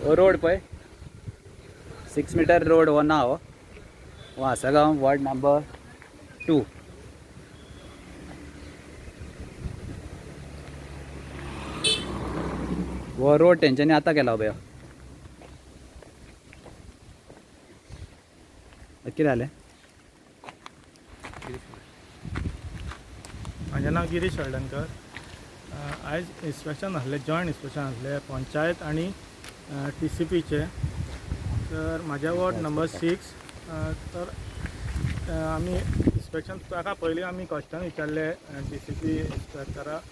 हो रोड पळय 6 metre road हो ना हो आसागांव वॉर्ड नंबर 2. वो रोड तेंच्यांनी आतां केला पळय. कितें जालें? म्हाजें नांव गिरीश हळदणकर. आयज इन्स्पेक्शन आसलें, जॉयंट इन्स्पेक्शन आसलें पंचायत आनी TCPचे. तर म्हाज्या वॉर्ड नंबर 6. तर आमी इन्स्पेक्शन ताका पयलीं आमी क्वेश्चन विचारले TCP इन्स्पेक्टराक.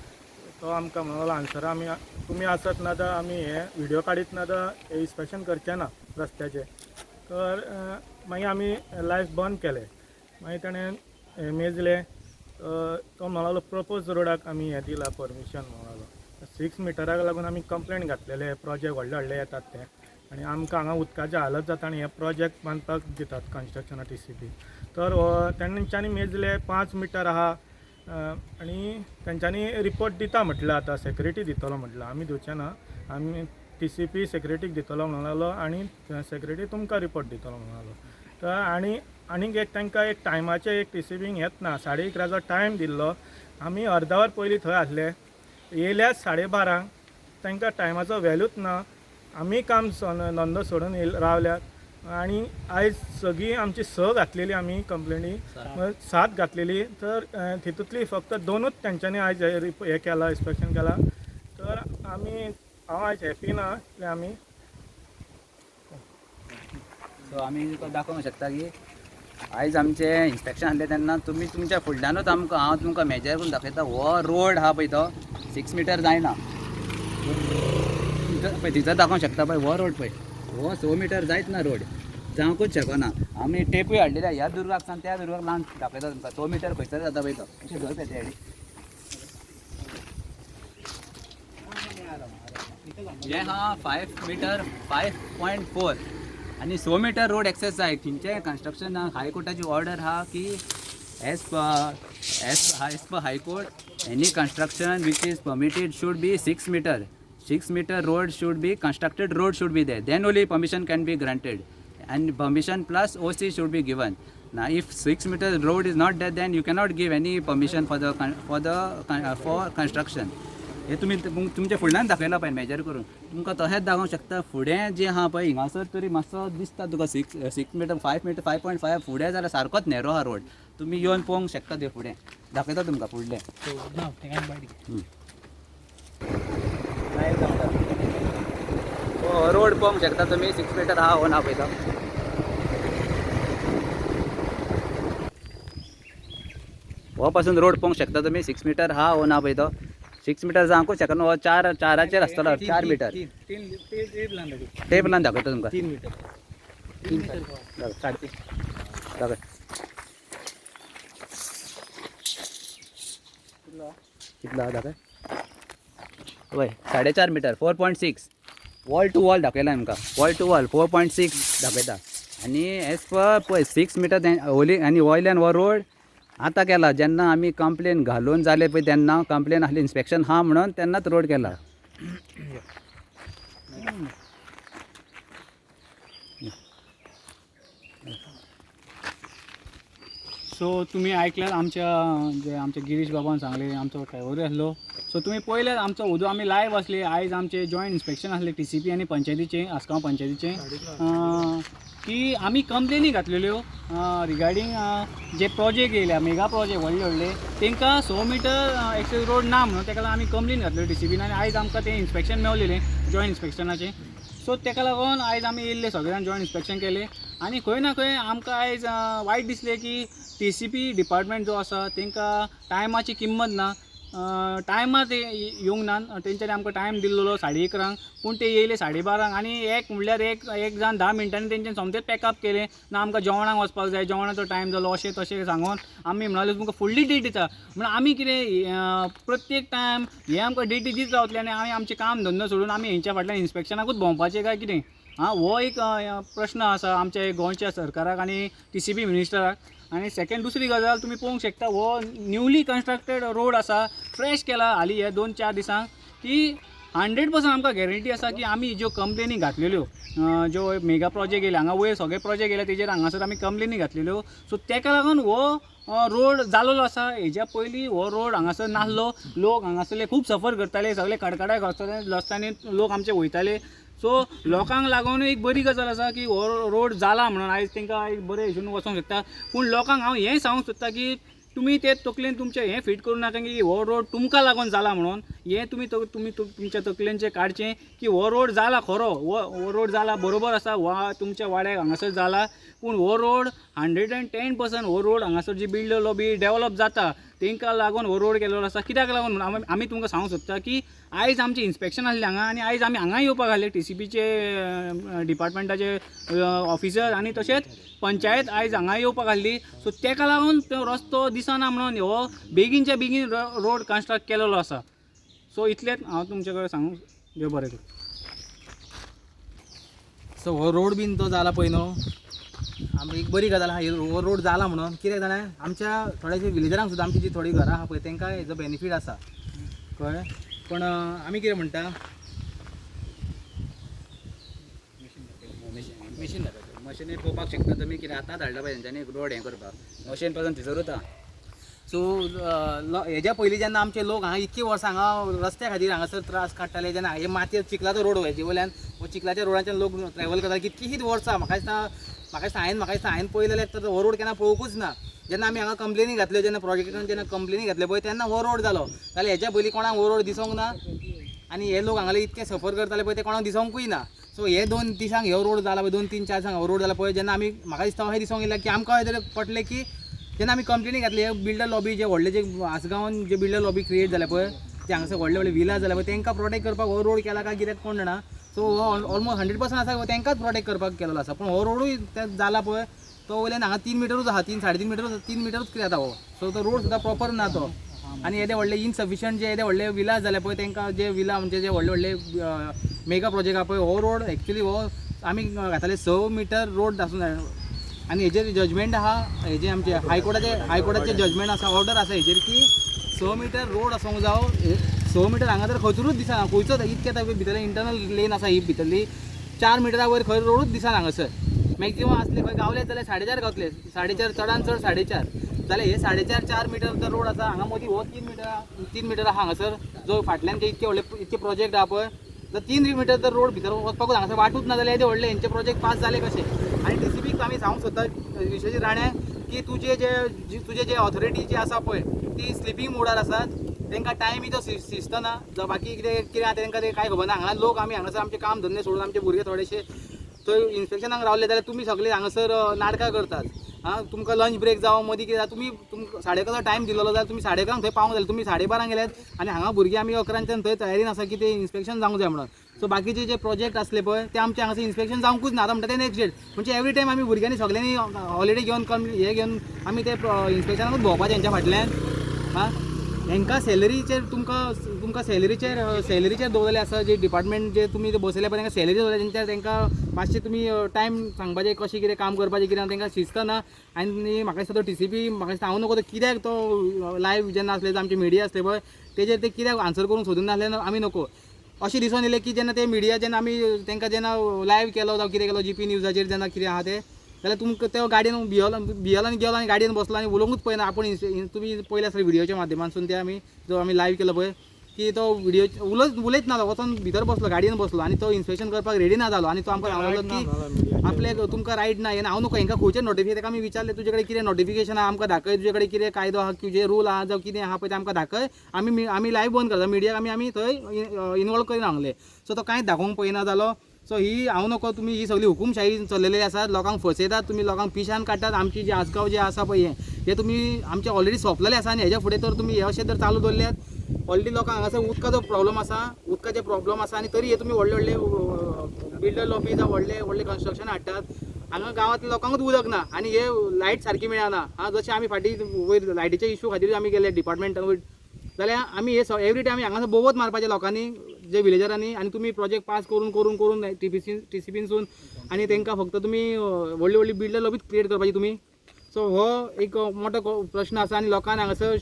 तो आमकां म्हणलो आन्सर आमी तुमी आसत ना जाल्यार आमी हे व्हिडिओ काडीत ना जाल्यार इन्स्पेक्शन करचें ना रस्त्याचें. तर मागीर आमी लायव्ह बंद केलें. मागीर ताणें मेजलें. तो म्हणालो प्रपोज रोडाक आमी हें दिलां परमिशन म्हणालो. 6 मिटराक लागून आमी कंप्लेंट घातलेले प्रोजेक्ट व्हडले व्हडले येतात ते आनी आमकां हांगा उदकाची हालत जाता आनी हे प्रोजेक्ट बांदपाक दितात कन्स्ट्रक्शना TCP. तर तेंच्यांनी मेजले 5 मिटर आहा आनी तेंच्यांनी रिपोर्ट दिता म्हटलें. आतां सेक्युरिटी दितलो म्हटलं. आमी दिवचे ना, आमी TCP सेक्युरिटीक दितलो म्हणालो आनी सेक्युरिटी तुमकां रिपोर्ट दितलो म्हणालो. तर आनीक एक तांकां एक टायमाचें एक TCPक येत ना. 11:30 टायम दिल्लो. आमी अर्द वर पयलीं थंय आसले. येयल्यात 12:30. तांकां टायमाचो वॅल्यूच ना. आमी काम धंदो सोडून रावल्यात आनी आयज सगळी आमची 6 घातलेली आमी कंप्लेनी 7 घातलेली. तर तितूंतली फक्त 2च तेंच्यांनी आयज हें केलां, इन्स्पेक्शन केलां. तर हांव आयज हॅपी ना की आमी सो आमी दाखोवंक शकता की आयज आमचें इन्स्पेक्शन आसलें तेन्ना तुमी तुमच्या फुडल्यानूच आमकां हांव तुमकां मेजर करून दाखयता. हो रोड आहा पळय तो 6 मिटर जायना पळय. थंयसर दाखोवंक शकता पळय हो रोड पळय. हो 6 मिटर जायत ना रोड, जावंकूच शकना. आमी टेपूय हाडलेल्या ह्या दुर्गाक सावन त्या दुर्गाक लावन दाखयता तुमकां. 6 मिटर खंयसर जाता पळय तो. अशें धर पळय ते हे हा 5 मीटर 5.4 आणि 6 मीटर रोड एक्सेस जाय. थंयचे कन्स्ट्रक्शन हायकोर्टाची ऑर्डर हा की as per high court any construction which is permitted should be 6 meter. 6 meter road should be constructed, road should be there, then only permission can be granted and permission plus OC should be given. Now if 6 meter road is not there, then you cannot give any permission for construction. हे तुम्ही तुमच्या फुडल्यान दाखयला पळय major करून. तुमकां तशेंच दाखोवंक शकता. फुडें जे आहा पळय हिंगासर तरी मातसो दिसता तुका 6 मीटर 5.5 फुडें जाल्यार सारकोच नॅरो हा रोड. तुम्ही येवन पळोवंक शकता ते फुडें. दाखयता तुमकां फुडलें. रोड पळोवंक शकता तुम्ही 6 मीटर हा हो ना पळय तो. हो पासून रोड पळोवंक शकता तुम्ही 6 मीटर हा हो ना पळय तो. 6 मीटर जावंकूच शकना. हो 4चेर आसतलो 4 मीटर. टेप लावन दाखयता तुमकां. 3 मीटर. 3 दाखय. कितला दाखय पळय 4.5 मीटर 4.6 वॉल टू वॉल दाखयला आमकां. वॉल टू वॉल 4.6 दाखयता. आनी एज पर पळय 6 मीटर ओली आनी वयल्यान हो रोड आतां केला. जेन्ना आमी कंप्लेन घालून जाले पळय तेन्ना कंप्लेन आसली इन्स्पेक्शन हा म्हणून तेन्नाच रोड केला. सो तुम्ही ऐकल्यात आमचे गिरीश बाबान सांगले, आमचो ड्रायव्हर आसलो. सो तुम्ही पळयल्यात आमचो उदो आमी लायव्ह आसले. आयज आमचे जॉयंट इन्स्पेक्शन आसले TCP आनी पंचायतीचे, आसगांव पंचायतीचे, की आमी कंप्लेनी घातलेल्यो रिगार्डींग जे प्रोजेक्ट येयल्या, मेगा प्रोजेक्ट व्हडले व्हडले तांकां 6 मीटर एक्सेस रोड ना म्हणून ताका लागून आमी कंप्लेन घातल्यो TCPन. आनी आयज आमकां तें इन्स्पेक्शन मेळलेलें जॉयंट इन्स्पेक्शनाचें. सो ताका लागून आयज आमी येयल्ले सगळ्यांनी जॉयंट इन्स्पेक्शन केलें. आनी खंय ना खंय आमकां आयज वायट दिसलें की TCP डिपार्टमेंट जो आसा तांकां टायमाची किंमत ना. टायमार ते येवंक ना. तेंच्यांनी आमकां टायम दिल्लो 11:30 पूण ते येयले 12:30 आनी एक म्हणल्यार एक जावन 10 मिनटांनी तेंच्यांनी सोमतेच पॅकअप केलें. ना आमकां जेवणाक वचपाक जाय, जेवणाचो टायम जालो, अशें तशें सांगून आमी म्हणाले तुमकां फुडली डेट दिता. म्हण आमी कितें प्रत्येक टायम हे आमकां डेटी दीत रावतले आनी आमी आमचें काम धंदो सोडून आमी हेंच्या फाटल्यान इन्स्पेक्शनाकूच भोंवपाचें काय कितें? हो एक प्रश्न आसा आमच्या गोंयच्या सरकाराक आनी TCP मिनिस्टराक. आनी सेकंड दुसरी गजाल तुमी पळोवंक शकता. हो न्यूली कन्स्ट्रक्टेड रोड आसा, फ्रेश केला हालीं हे 2-4 दिसांक. की 100% आमकां गॅरंटी आसा की आमी ज्यो कंप्लेनी घातलेल्यो ज्यो मेगा प्रोजेक्ट येयले हांगा वयर सगळे प्रोजेक्ट येयले तेजेर हांगासर आमी कंप्लेनी घातलेल्यो. सो तेका लागून हो रोड जालोलो आसा. हेज्या पयलीं हो रोड हांगासर नासलो. लोक हांगासरले खूब सफर करताले, सगळे कडकडाय रस्त्यांनी लोक आमचे वयताले. सो लोकांक लागून एक बरी गजाल आसा की हो रोड जाला म्हणून आयज तांकां एक बरे हिशून वचोंक शकता. पूण लोकांक हांव हें सांगूंक सोदता की तुमी ते तकलेन तुमचें हें फिट करूं नाका की हो रोड तुमकां लागून जाला म्हणून. हें तुमी तुमच्या तकलेंचें काडचें की हो रोड जाला खरो, हो रोड जाला बरोबर आसा, तुमच्या वाड्याक हांगासर जाला. पूण हो रोड 110% हो रोड हांगासर जी बिल्डर लॉबी डेवलप जाता तांकां लागून हो रोड केलेलो आसा. कित्याक लागून आमी तुमकां सांगूंक सोदता की आयज आमचें इन्स्पेक्शन आसलें हांगा आनी आयज आमी हांगा येवपाक आसले TCPचे डिपार्टमेंटाचे ऑफिसर आनी तशेंच पंचायत आयज हांगा येवपाक आसली. सो तेका लागून तो रस्तो दिसना म्हणून हो बेगीनच्या बेगीन रोड कन्स्ट्रक्ट केलेलो आसा. सो इतलेंच हांव तुमचे कडेन सांगूंक देव बरें करूं. सो हो रोड बीन तो जाला पळय न्हू, आमी एक बरी गजाल आहा हो रोड जाला म्हणून. कित्याक जाणा आमच्या थोड्याशा विलेजरांक सुद्दां आमची जी थोडी घरां आहा पळय तांकां हेजो बेनिफीट आसा कळ्ळें. पण आमी कितें म्हणटा मशीन मशीन पळोवपाक शकता तुमी कितें आतां धाडला पळय तेंच्यांनी रोड हें करपाक मशीन पासून थंयसर वता. सो हेज्या पयलीं जेन्ना आमचे लोक हांगा इतकी वर्सां हांगा रस्त्या खातीर हांगासर त्रास काडटाले, जेन्ना हे मातयेर चिखलाचो रोड हेजे वयल्यान चिखलाच्या रोडाच्यान लोक ट्रॅव्हल करता कितकींच वर्सां म्हाका दिसता हांवें पळयलें तर हो रोड केन्ना पळोवंकूच ना. जेन्ना आमी हांगा कंप्लेनी घातल्यो, जेन्ना प्रोजेक्टान जेन्ना कंप्लेनी घातल्यो पळय तेन्ना हो रोड जालो. जाल्यार हेज्या पयलीं कोणाक हो रोड दिसोंक ना आनी हे लोक हांगाले इतके सफर करताले पळय ते कोणाक दिसोंकूय ना. सो हे 2 दिसांक हो रोड जाला पळय, 2-3-4 दिसांक हो रोड जाला पळय, जेन्ना आमी म्हाका दिसता अशें दिसोंक येयलें की आमकां अशें पटलें की जेन्ना आमी कंप्लेनी घातली हे बिल्डर लॉबी जे व्हडले जे आसगांवान जे बिल्डर लॉबी क्रिएट जाल्या पळय ते हांगासर व्हडले व्हडले विला जाल्या पळय तांकां प्रोटेक्ट करपाक हो रोड केला काय कित्याक कोण जाणा. सो हो ऑलमोस्ट 100% आसा तांकांच प्रोटेक्ट करपाक केलेलो आसा. पूण हो रोडूय जाला पळय तो वयल्यान हांगा 3 मिटरूच आहा, 3-3.5 मिटरूच 3 मिटरूच कितें जाता हो. सो तो रोड सुद्दां प्रॉपर ना तो. आनी येदे व्हडले इनसफिशियंट जे येदे व्हडले विलास जाले पळय तांकां जे विला म्हणजे जे व्हडले व्हडले मेगा प्रोजेक्ट आहा पळय हो रोड एक्चुली हो आमी घातले 6 मिटर रोड आसूं जाय. आनी हेजेर जजमेंट आहा हेजे आमचे हायकोर्टाचे जजमेंट आसा, ऑर्डर आसा हेजेर की 6 मिटर रोड आसूंक जावो. 6 मिटर हांगा तर खंयचरूच दिसना, खंयचोच इतके भितरले इंटरनल लेन आसा ही भितरली 4 मिटरा वयर खंय रोडूच दिसना हांगासर. मॅक्झिमम आसले खंय गावले जाल्यार 4.5 गावतले, 4.5 चडान चड 4.5 जाल्यार हे 4.5 मिटर तर रोड आसा. हांगा मदीं हो 3 मिटर आहा हांगासर जो फाटल्यान जे इतके व्हडले इतके प्रोजेक्ट आहा पळय तर 3 मिटर तर रोड भितर वचपाकूच हांगासर वाटूच ना. जाल्यार येदे व्हडले हेंचे प्रोजेक्ट पास जाले कशे. आनी TCPक आमी सांगूंक सोदता विश्वजीत राणे की तुजे जे ऑथॉरिटी जी आसा पळय ती स्लिपींग मोडार आसात. तांकां टायमीचो शिस्त ना जावं बाकी कितें आहा तांकां ते कांय खबर ना. हांगा लोक आमी हांगासर आमचे काम धंदे सोडून आमचे भुरगे थोडेशे थंय इन्स्पेक्शनाक रावले जाल्यार तुमी सगळे हांगासर नाटकां करतात. तुमकां लंच ब्रेक जावं मदीं कितें तुमी 11:30 टायम दिलेलो जाल्यार तुमी 11:30 थंय पावंक जाय, तुमी 12:30 गेल्यात आनी हांगा भुरगीं आमी 11च्यान थंय तयारीन आसा की ते इन्स्पेक्शन जावंक जाय म्हणून. सो बाकीचे जे प्रोजेक्ट आसले पळय ते आमचे हांगासर इन्स्पेक्शन जावंकूच ना. आतां म्हणटा ते नेक्स्ट डेट म्हणजे एवरी टायम आमी भुरग्यांनी सगळ्यांनी हॉलिडे घेवन हे घेवन आमी ते इन्स्पेक्शनाकूच भोंवपाचें हेंच्या फाटल्यान. हांकां सॅलरीचेर तुमकां सॅलरीचेर दवरलेले आसा जे डिपार्टमेंट जे तुमी बसयले पळय तांकां सॅलरी दवरल्या तांकां मातशें तुमी टायम सांगपाचें कशें कितें काम करपाचें कितें तांकां शिस्त ना. आनी म्हाका दिसता तो TCP म्हाका दिसता हांव नको तो कित्याक तो लायव्ह जेन्ना आसले आमचे मिडिया आसले पळय तेजेर ते कित्याक आन्सर करून सोदून नासले आमी नको. अशें दिसून येयलें की जेन्ना ते मिडिया जेन्ना आमी तांकां जेन्ना लायव्ह केलो जावं कितें केलो GP न्यूजाचेर जेन्ना कितें आहा ते जाल्यार तुमकां तो गाडयेन भियलो आनी गेलो आनी गाडयेन बसलो आनी उलोवंकूच पळयना. आपूण तुमी पळयले आसले व्हिडियोच्या माध्यमांतसून ते आमी जो आमी लायव्ह केलो पळय की तो व्हिडियो उलयच ना वचून भितर बसलो गाडयेन बसलो आनी तो इन्स्पेक्शन करपाक रेडी ना जालो. आनी तो आमकां सांगलो की आपले तुमकां रायट ना. हांव नको हांकां खंयचें नोटिफिकेशन ताका आमी विचारलें तुजे कडेन कितें नोटिफिकेशन आहा आमकां दाखय, तुजे कडेन कितें कायदो आहा तुजे रूल आहा जावं कितें आहा पळय तें आमकां दाखय. आमी लायव्ह बंद करता मिडियाक आमी थंय इनवॉल्व करिना सांगलें. सो तो कांयच दाखोवंक पळयना जालो. सो ही हांव नको तुमी ही सगळी हुकुमशाही चल्लेली आसा. लोकांक फसयतात तुमी, लोकांक पिशान काडटात. आमची जी आसगांव जे आसा पळय हे तुमी आमचे ऑलरेडी सोंपलेले आसा आनी हेज्या फुडें तर तुमी हे अशें जर चालू दवरल्यात ऑलरेडी लोकांक हांगासर उदकाचो प्रॉब्लम आसा, उदकाचे प्रॉब्लम आसा आनी तरी हे तुमी व्हडले बिल्डर लॉबी जावं व्हडले कन्स्ट्रक्शन हाडटात. हांगा गांवांतल्या लोकांकूच उदक ना आनी हे लायट सारकी मेळना. जशें आमी फाटीं वयर लायटीच्या इशू खातीर आमी गेले डिपार्टमेंटान वयर जाल्यार आमी हे एवरी टायम हांगासर बोवत मारपाचे लोकांनी जे विलेजरांनी आनी तुमी प्रोजेक्ट पास करून TCPसून आनी तांकां फक्त तुमी व्हडली बिल्डर लॉबीच क्रिएट करपाची तुमी. सो हो एक मोठो प्रश्न आसा आनी लोकांक हांगासर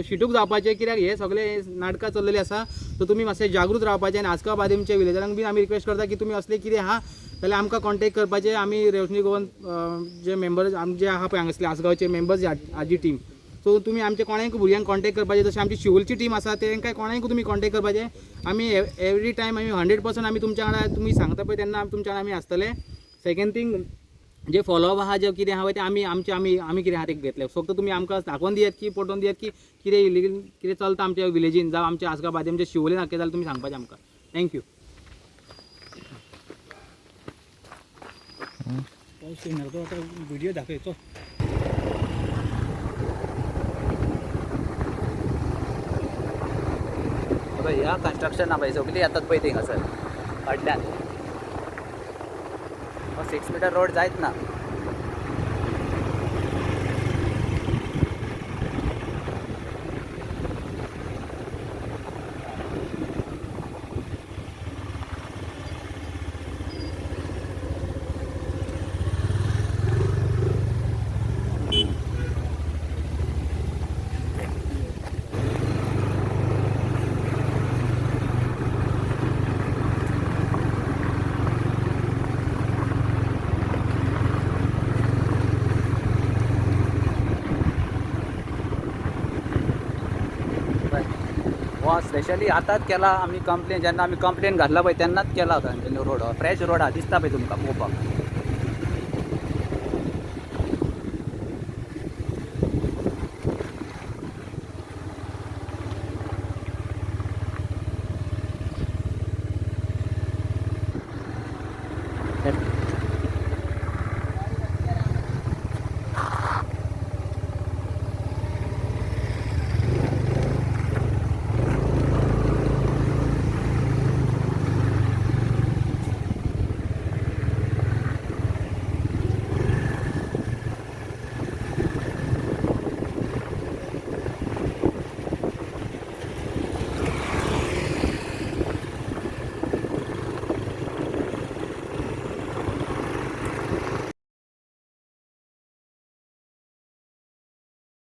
शिटूक जावपाचें, कित्याक हे सगळे नाटकां चल्लेली आसा. सो तुमी मातशें जागृत रावपाचें आनी आस्का बादेमच्या विलेजारांक बीन आमी रिक्वेस्ट करता की तुमी असले कितें आहा जाल्यार आमकां कॉन्टॅक्ट करपाचें. आमी रोशनी गोवन जे मेंबर्स जे आहा पळय हांगासले आसगांवचे मेंबर्स हाजी टीम, सो तुमी आमच्या कोणाक भुरग्यांक कॉन्टॅक्ट करपाचें. जशें आमची शिवोलची टीम आसा तेंकां कोणाक तुमी कॉन्टॅक्ट करपाचें. आमी एवरी टायम आमी 100% आमी तुमच्या वांगडा तुमी सांगता पळय तेन्ना तुमच्या वांगडा आमी आसतले. सेकंड थिंग जे फॉलोअप आहा जे कितें आहा ते आमी कितें आहा ते घेतले. फक्त तुमी आमकां दाखोवन दियात की पटोवन दियात की कितें इलिगल कितें चलता आमच्या विलेजीन जावं आमच्या आसगांव बादेमच्या शिवोलेन हाके जाल्यार तुमी सांगपाचें आमकां. थँक्यू. व्हिडिओ दाखयचो. ह्या कन्स्ट्रक्शन ना पळय सगळी येतात पळय थिंगासर फाटल्यान 6 मीटर रोड जायत ना. हो स्पेशली आतांच केला आमी कंप्लेन, जेन्ना आमी कंप्लेन घातला पळय तेन्नाच केला होता रोड. फ्रेश रोड हा दिसता पळय तुमकां पळोवपाक.